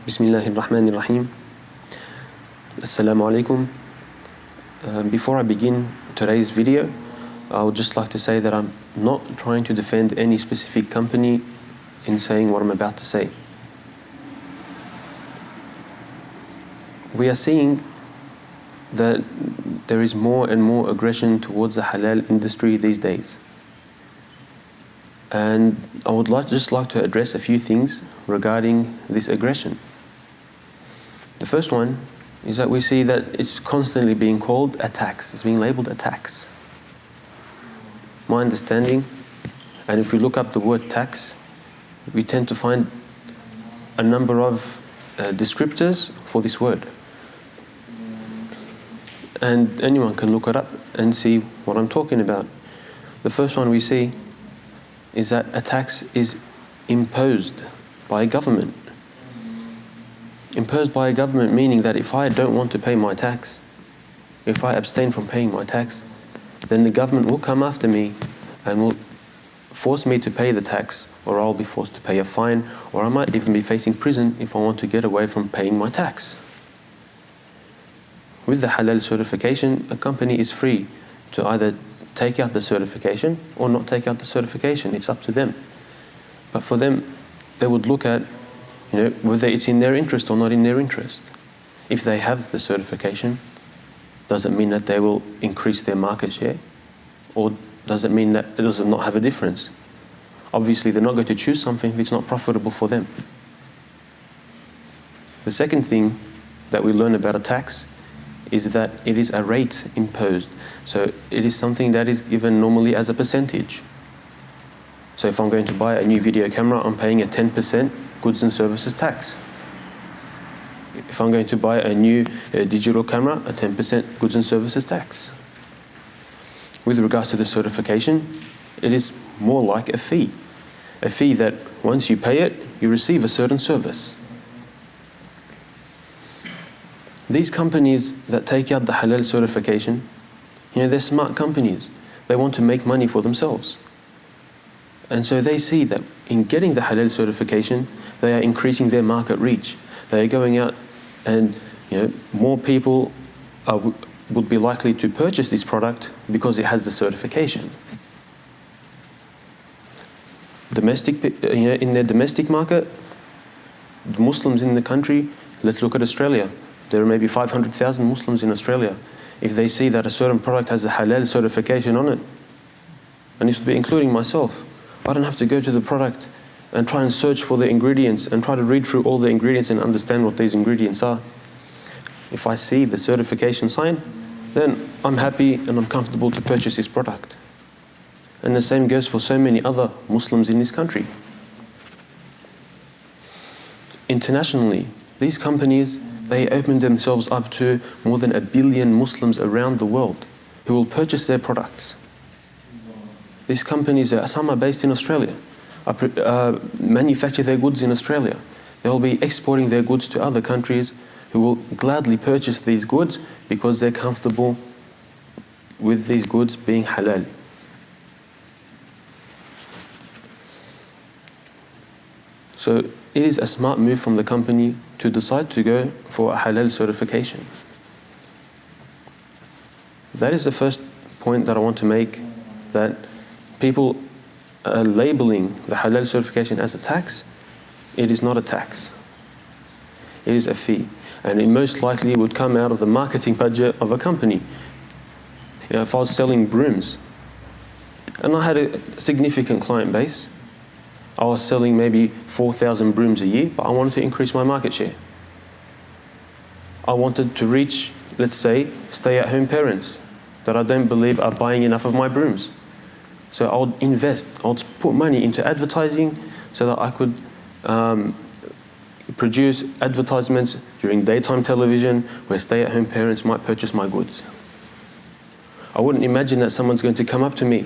Bismillahir Rahmanir Rahim. Assalamu alaikum. Before I begin today's video, I would just like to say that I'm not trying to defend any specific company in saying what I'm about to say. We are seeing that there is more and more aggression towards the halal industry these days. And I would just like to address a few things regarding this aggression. The first one is that we see that it's constantly being called a tax. It's being labeled a tax. My understanding, and if we look up the word tax, we tend to find a number of descriptors for this word. And anyone can look it up and see what I'm talking about. The first one we see is that a tax is imposed by a government. Imposed by a government meaning that if I don't want to pay my tax, if I abstain from paying my tax, then the government will come after me and will force me to pay the tax, or I'll be forced to pay a fine, or I might even be facing prison if I want to get away from paying my tax. With the Halal certification, a company is free to either take out the certification or not take out the certification. It's up to them. But for them, they would look at whether it's in their interest or not in their interest. If they have the certification, does it mean that they will increase their market share? Or does it mean that it does not have a difference? Obviously, they're not going to choose something if it's not profitable for them. The second thing that we learn about a tax is that it is a rate imposed. So it is something that is given normally as a percentage. So if I'm going to buy a new video camera, I'm paying a 10% goods and services tax. If I'm going to buy a new digital camera, a 10% goods and services tax. With regards to the certification, it is more like a fee. A fee that once you pay it, you receive a certain service. These companies that take out the halal certification, they're smart companies. They want to make money for themselves. And so they see that in getting the halal certification, they are increasing their market reach. They are going out and more people would be likely to purchase this product because it has the certification. In their domestic market, the Muslims in the country, let's look at Australia. There are maybe 500,000 Muslims in Australia. If they see that a certain product has a halal certification on it, and this would be including myself, I don't have to go to the product and try and search for the ingredients and try to read through all the ingredients and understand what these ingredients are. If I see the certification sign, then I'm happy and I'm comfortable to purchase this product. And the same goes for so many other Muslims in this country. Internationally, these companies, they open themselves up to more than 1 billion Muslims around the world who will purchase their products. These companies, some are based in Australia, manufacture their goods in Australia. They'll be exporting their goods to other countries who will gladly purchase these goods because they're comfortable with these goods being halal. So it is a smart move from the company to decide to go for a halal certification. That is the first point that I want to make, that people are labeling the halal certification as a tax. It is not a tax. It is a fee. And it most likely would come out of the marketing budget of a company. If I was selling brooms, and I had a significant client base, I was selling maybe 4,000 brooms a year, but I wanted to increase my market share. I wanted to reach, let's say, stay-at-home parents that I don't believe are buying enough of my brooms. So I would invest, I would put money into advertising so that I could produce advertisements during daytime television where stay-at-home parents might purchase my goods. I wouldn't imagine that someone's going to come up to me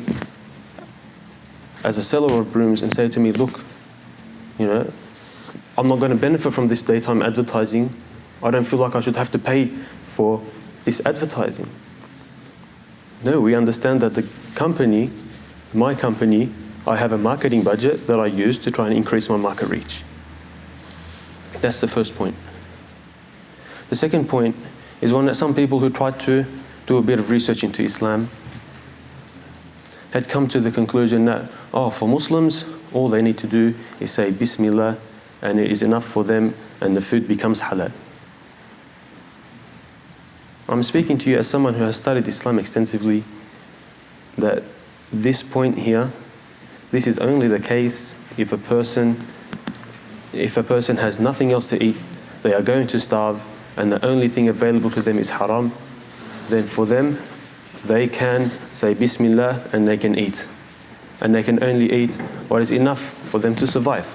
as a seller of brooms and say to me, look, I'm not going to benefit from this daytime advertising. I don't feel like I should have to pay for this advertising. No, we understand that the company, my company, I have a marketing budget that I use to try and increase my market reach. That's the first point. The second point is one that some people who tried to do a bit of research into Islam had come to the conclusion that, for Muslims, all they need to do is say Bismillah and it is enough for them and the food becomes halal. I'm speaking to you as someone who has studied Islam extensively, that this point here, this is only the case if a person has nothing else to eat, they are going to starve, and the only thing available to them is haram, then for them, they can say Bismillah and they can eat. And they can only eat what is enough for them to survive.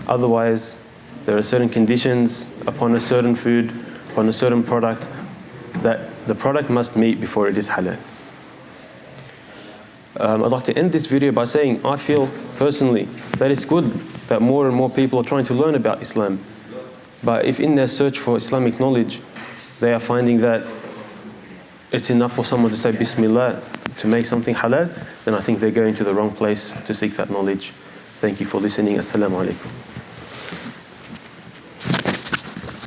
Otherwise, there are certain conditions upon a certain food, upon a certain product, that the product must meet before it is halal. I'd like to end this video by saying I feel personally that it's good that more and more people are trying to learn about Islam. But if in their search for Islamic knowledge, they are finding that it's enough for someone to say Bismillah to make something halal, then I think they're going to the wrong place to seek that knowledge. Thank you for listening. Assalamu alaikum.